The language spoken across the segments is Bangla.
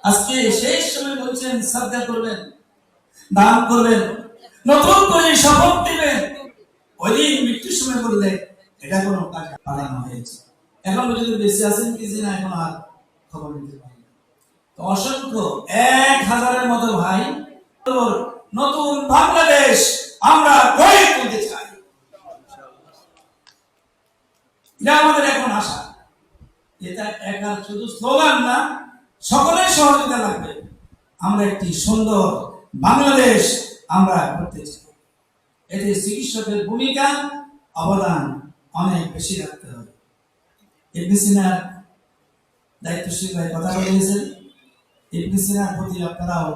আজকে সেই সময় বলছেন সাদকা করবেন, দান করবেন, নতুন করে শপথ দিবেন। ওই দিন মৃত্যুর সময় বললে এটা কোনো কাজ বানানো হয়েছে। এখন যদি বেঁচে আছেন কি না এখন আর খবর নিতে পারি। তো অসংখ্য 1000-এর মতো ভাই নতুন বাংলাদেশ আমরা গড়ে তুলতে চাই, এটা আমাদের এখন আশা। এটা একা শুধু স্লোগান না, সকলের সহযোগিতা লাগবে। আমরা একটি সুন্দর বাংলাদেশ আমরা করতে চাই। এতে চিকিৎসকের ভূমিকা অবদান অনেক বেশি রাখতে হবে। ইবনে সিনার দায়িত্বশীল ভাই কথা বলেছেন, ইবনে সিনার প্রতি আপনারাও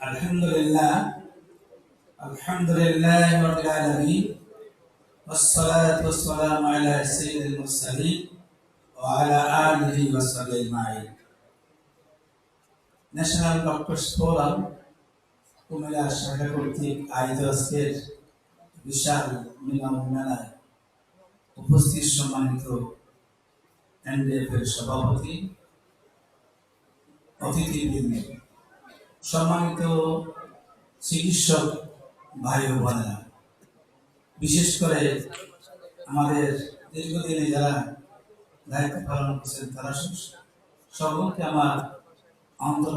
আলহামদুলিল্লাহ আলহামদুলিল্লাহ রাব্বিল আলামিন والصلاة والسلام على سيد المرسلين وعلى آله وصحبه أجمعين. ন্যাশনাল ডক্টরস ফোরাম কুমিল্লা শাখা কর্তৃক আয়োজিত আজকের বিশাল মিলন মেলায় উপস্থিত সম্মানিত এনডিএফ এর সভাপতি, অতিথিবৃন্দ, সম্মানিত চিকিৎসক ভাই ও বোনেরা, বিশেষ করে আমাদের দীর্ঘদিনে যারা দায়িত্ব পালন করছেন তারা সকলকে আমার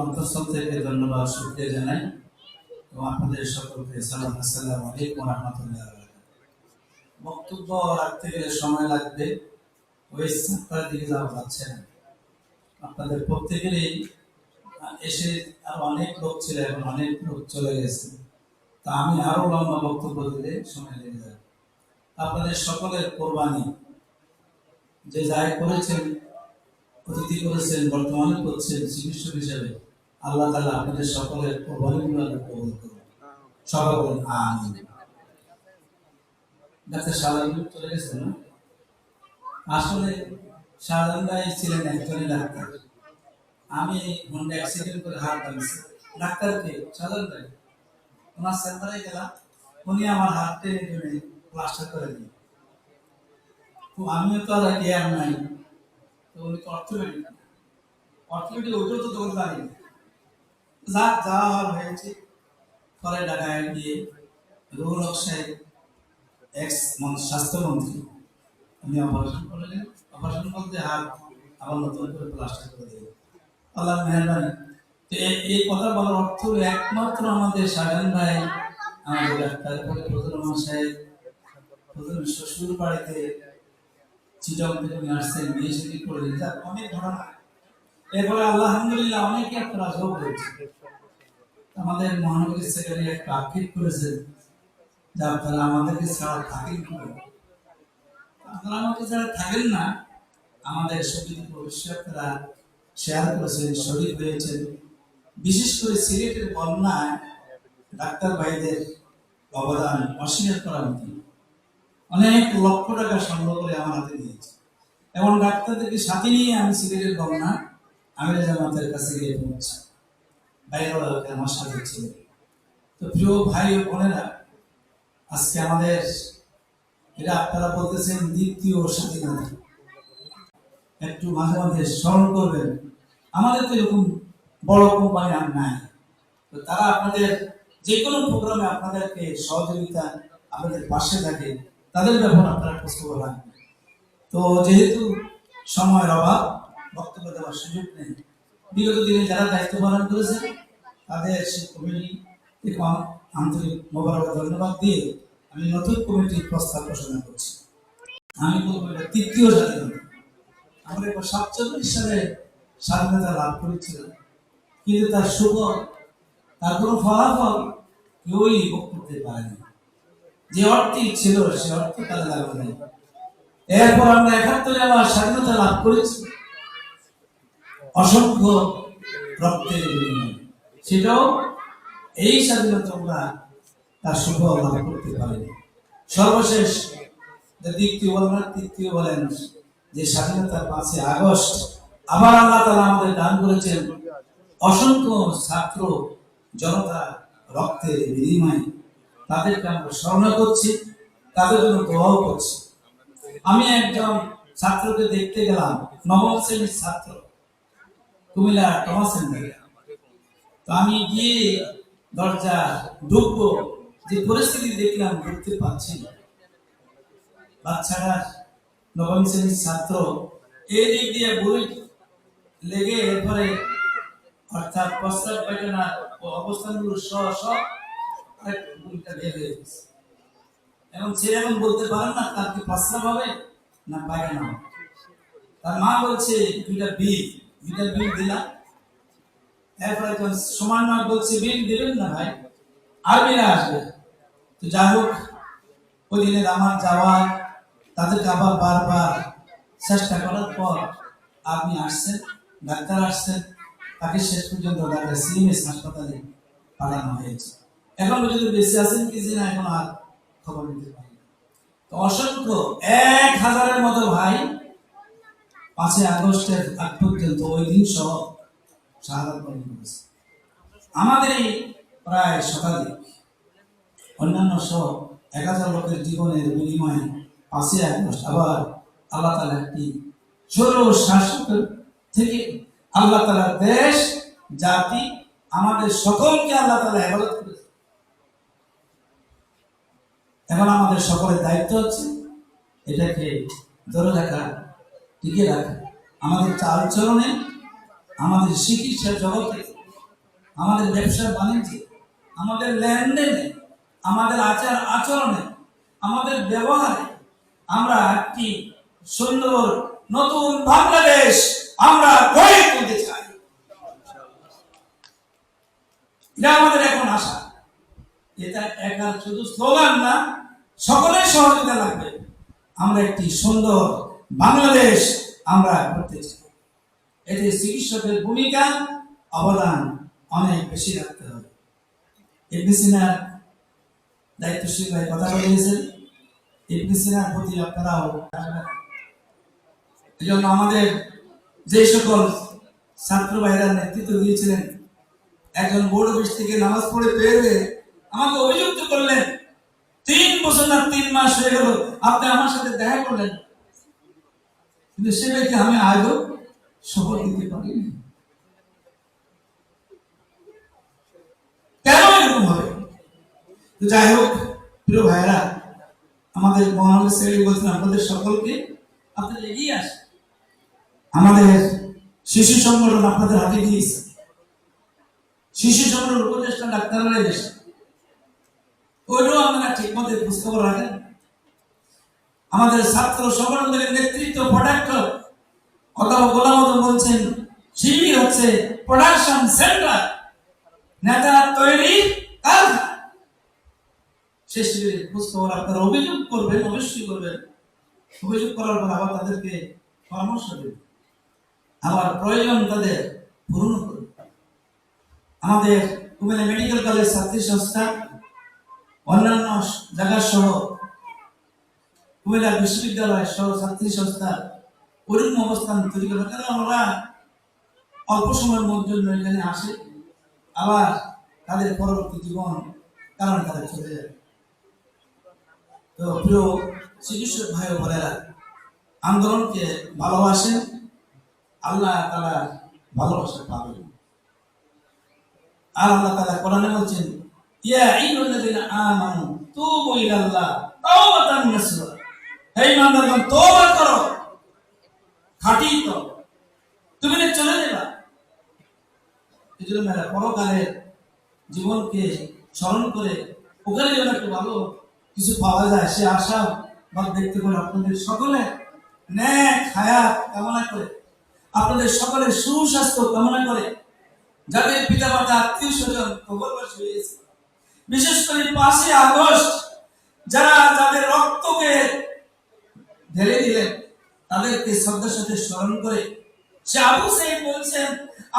অন্তঃস্থল থেকে ধন্যবাদ শুকরিয়া জানাই এবং আপনাদের সকলকে আসসালামু আলাইকুম ওয়া রাহমাতুল্লাহি ওয়া বারাকাতুহু। বক্তব্য রাখতে গেলে সময় লাগবে, ওই সাতটার দিকে যাওয়া যাচ্ছে না। আপনাদের প্রত্যেকেরই এসে আরো অনেক লোক ছিল, এখন অনেক লোক চলে গেছে, তা আমি আরো লম্বা বক্তব্য দিলে সময় লেগে যাবে। আপনাদের সকলের কোরবানি যে যাই করেছেন, অতিথি করেছেন, বর্তমানে করছেন চিকিৎসক হিসেবে, আল্লাহ তাআলা আপনাদের সকলের কোরবানিগুলো কবুল করুন। সবাই বলুন আমিন। ডাক্তার শাহজাহান চলে গেছেন না? আসলে শাহজাহান ভাই ছিলেন একজনই ডাক্তার। আমি হোন্ডা অ্যাক্সিডেন্ট করে হাত ভাঙছি, ডাক্তারকে শাহজাহান ভাই ওনার সেন্টারে গেলাম, উনি আমার হাত টেনে টেনে প্লাস্টার করে দিন। তো আমিও তো আর জ্ঞান নাই, তো উনি অর্থোপেডিক ওইটাও তো দৌড় পারি যা যাওয়া হয়েছে। পরে ঢাকায় গিয়ে রুহুল হক সাহেব এক্স স্বাস্থ্যমন্ত্রী, উনি অপারেশন করলেন। অপারেশন করতে হাত আবার নতুন করে প্লাস্টার করে দিলেন, আল্লাহ মেহরবানি। তো এই কথা বলার অর্থ একমাত্র আমাদের শাহজাহান ভাই, আমাদের ডাক্তার ফজলুর সাহেব, ফজলুর শ্বশুর বাড়িতে চিটং থেকে আসছেন, বিয়ে শাদী করে দিলেন, অনেক ঘটনা। এরপরে আলহামদুলিল্লাহ অনেকে আপনারা যোগ হয়েছে। আমাদের মহানগরী সেক্রেটারি একটা আক্ষেপ করেছেন যে আপনারা আমাদেরকে ছাড়া থাকেন কি? আপনারা আমাকে ছাড়া থাকেন না, আমাদের সমিতি ভবিষ্যৎ আপনারা শেয়ার করেছেন, শরীর হয়েছেন। বিশেষ করে সিলেটের বন্যায় ডাক্তার ভাইদের অবদান অস্বীকার করার মতো, অনেক লক্ষ টাকা সংগ্রহ করে আমার হাতে দিয়েছে এবং ডাক্তারদেরকে সাথে নিয়ে আমি সিলেটের বন্যা আমিরা জামাতের কাছে গিয়ে পৌঁছি, ভাইরা আমার সাথে ছিল। তো প্রিয় ভাই ও বোনেরা, আজকে আমাদের এটা আপনারা বলতেছেন দ্বিতীয় স্বাধীনতা, একটু মাঝে মাঝে স্মরণ করবেন। আমাদের তো এরকম বড় কোম্পানি আর নাই, তো তারা আপনাদের যে কোনো প্রোগ্রামে আপনাদেরকে সহযোগিতা, আপনাদের পাশে থাকে, তাদের ব্যাপারে আপনারা খোঁজখবর রাখবেন। তো যেহেতু সময়ের অভাব, বক্তব্য দেওয়ার সুযোগ নেই, বিগত দিনে যারা দায়িত্ব পালন করেছেন তাদের সেই কমিটি আন্তরিক মোবারক ধন্যবাদ দিয়ে আমি নতুন কমিটির প্রস্তাব ঘোষণা করছি। আমি বলবো এটা তৃতীয় স্বাধীনতা। আমরা 47 সালে স্বাধীনতা লাভ করেছিলাম, কিন্তু তার সুফল, তার কোনো ফলাফল কেউই ভোগ করতে পারেনি। যে অর্থই ছিল সে অর্থ কাজে লাগবে না। এরপর আমরা 71-এ আবার স্বাধীনতা লাভ করেছি অসংখ্য রক্তের বিনিময়ে, সেটাও এই স্বাধীনতা আমরা তার সুফল লাভ করতে পারিনি। সর্বশেষ তৃতীয় বলেন যে স্বাধীনতার 5ই আগস্ট আবার আল্লাহ তাআলা আমাদের দান করেছেন অসংখ্য ছাত্র জনতা রক্তের বিনিময়ে। তাদেরকে আমরা স্মরণ করছি, তাদের জন্য দোয়াও করছি। আমি একজন ছাত্রকে দেখতে গেলাম, নবম শ্রেণীর ছাত্র, কুমিল্লা টমা সেন্টারে। তো আমি গিয়ে দরজা ঢুকবো, যে পরিস্থিতি দেখলাম ঢুকতে পারছি না। বাচ্চারা নবম শ্রেণীর ছাত্র, এই দিক দিয়ে বই লেগে এরপরে অর্থাৎ প্রস্তাব পায়খানা অবস্থানগুলো সব বইটা বের হয়ে গেছে। এবং ছেলে এখন বলতে পারেন না তার কি প্রস্তাব হবে না পায়খানা হবে। তার মা বলছে দুইটা বিল দিলাম। এরপরে সমান মা বলছে বিল দিবেন না ভাই, আরবিরা আসবে। তো যাই হোক, ওই দিনের আমার যাওয়া, তাদেরকে আবার বারবার চেষ্টা করার পর আপনি আসছেন, ডাক্তার আসছেন, তাকে শেষ পর্যন্ত ঢাকা সিএমএস হাসপাতালে পাঠানো হয়েছে। এখন পর্যন্ত বেঁচে আছেন কি না এখন আর খবর নিতে পারি। তো অসংখ্য 1000-এর মতো ভাই 5 আগস্টের আগ পর্যন্ত ওই দিন সহ শাহাদাত বরণ করেছে। আমাদের এই প্রায় শতাধিক অন্যান্য সহ 1000 লোকের জীবনের বিনিময়ে 5 আগস্ট আবার আল্লাহ তাআলা একটি ষোলো শাসকের থেকে আল্লাহ তাআলা দেশ জাতি আমাদের সকলকে আল্লাহ তাআলা হেফাজত করেছে। এখন আমাদের সকলের দায়িত্ব হচ্ছে এটাকে ধরে রাখা, টিকে রাখা। আমাদের চালচলনে, আমাদের চিকিৎসা জগতে, আমাদের ব্যবসা বাণিজ্যে, আমাদের লেনদেনে, আমাদের আচার আচরণে, আমাদের ব্যবহারে আমরা একটি সুন্দর নতুন বাংলাদেশ আমরা গড়ে তুলতে চাই। এটা আমাদের এখন আশা। এটা একা শুধু স্লোগান না, সকলের সহযোগিতা লাগবে। আমরা একটি সুন্দর বাংলাদেশ আমরা করতে চাই। এতে চিকিৎসকের ভূমিকা অবদান অনেক বেশি রাখতে হবে। ইবনে সিনার দায়িত্বশীল ভাই কথা বলেছেন, ইবনে সিনার প্রতি আপনারাও এই জন্য আমাদের যে সকল ছাত্র ভাইরা নেতৃত্ব দিয়েছিলেন, একজন বোর্ড অফিস থেকে নামাজ পড়ে বের হয়ে আমাকে অভিযুক্ত করলেন, 3 বছর না 3 মাস হয়ে গেল আপনি আমার সাথে দেখা করলেন, কিন্তু সে ব্যক্তি আমি আজও শপথ দিতে পারিনি। কেন এরকম হবে? যাই হোক প্রিয় ভাইরা, আমাদের মহানবী সাল্লাল্লাহু আলাইহি ওয়াসাল্লাম আপনাদের সকলকে আপনাদের এগিয়ে আসে। আমাদের শিশু সংগঠন আপনাদের হাতে দিয়েছে। শিশু সংগঠন উপদেষ্টা ডাক্তাররা এসে ওইটাও আপনারা ঠিক মতো খোঁজখবর রাখেন। আমাদের ছাত্র সংগঠনের নেতৃত্ব প্রোডাক্টর অথবা গোলাম আজম বলছেন শিবির হচ্ছে প্রোডাকশন সেন্টার, নেতা তৈরি কারখানা। সে শিবিরের খোঁজখবর আপনারা অভিযোগ করবেন, অবশ্যই করবেন। অভিযোগ করার পর আবার তাদেরকে পরামর্শ দেবেন, আবার প্রয়োজন তাদের পূরণ করবে। আমাদের কুমিল্লা মেডিকেল কলেজ ছাত্রী সংস্থা অন্যান্য জায়গা সহ কুমিল্লা বিশ্ববিদ্যালয় সহ ছাত্রী সংস্থা ওরকম অবস্থান তৈরি করে, কারণ ওরা অল্প সময়ের জন্য এখানে আসে, আবার তাদের পরবর্তী জীবন কারণে তাদের চলে যায়। তো প্রিয় চিকিৎসক ভাই ও বোনেরা, আন্দোলনকে ভালোবাসেন, আল্লাহ তাআলা ভালোবাসা পাবেন। আর আল্লাহ তাআলা কোরআনে বলছেন, ইয়া আইয়ুহাল্লাযীনা আমানু তুবু ইলাল্লাহ তাওবাতান নাসুহা, হে ইমানদারগণ তওবা করো, খাঁটি তো তুমি চলে যাবা। এজন্য মেরা পরকালের জীবনকে স্মরণ করে ওখানে যেন একটু ভালো কিছু পাওয়া যায় সে আশা বা দেখতে করে আপনাদের সকলে নেক হায়াত কামনা করে, আপনাদের সকলের সুস্বাস্থ্য কামনা করে, যাদের পিতা মাতা আত্মীয় স্বজন কবরবাসী হয়েছে, বিশেষ করে 5 আগস্ট যারা যাদের রক্তকে ঢেলে দিলেন তাদেরকে শ্রদ্ধার সাথে স্মরণ করে সে আবু সাইদ বলছেন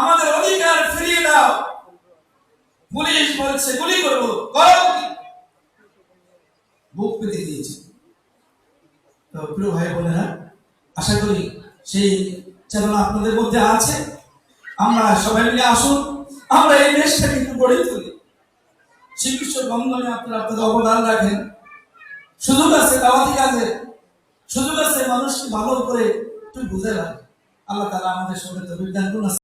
আমাদের অধিকার ফিরিয়ে দাও, পুলিশ বলছে গুলি করবো, বুক পেতে দিয়েছে। তো প্রিয় ভাই বোনেরা, আশা করি সেই চেতনা আপনাদের মধ্যে আছে। আমরা সবাই মিলে আসুন, আমরা এই দেশটাকে একটু গড়ে তুলি। চিকিৎসক বন্ধনে আপনারা আপনাদের অবদান রাখেন, সুযোগ আছে দাওয়াতি কাজে, সুযোগ আছে মানুষকে ভালো করে একটু বুঝে রাখ। আল্লাহ তাআলা আমাদের সঙ্গে তৌফিক দান করুন।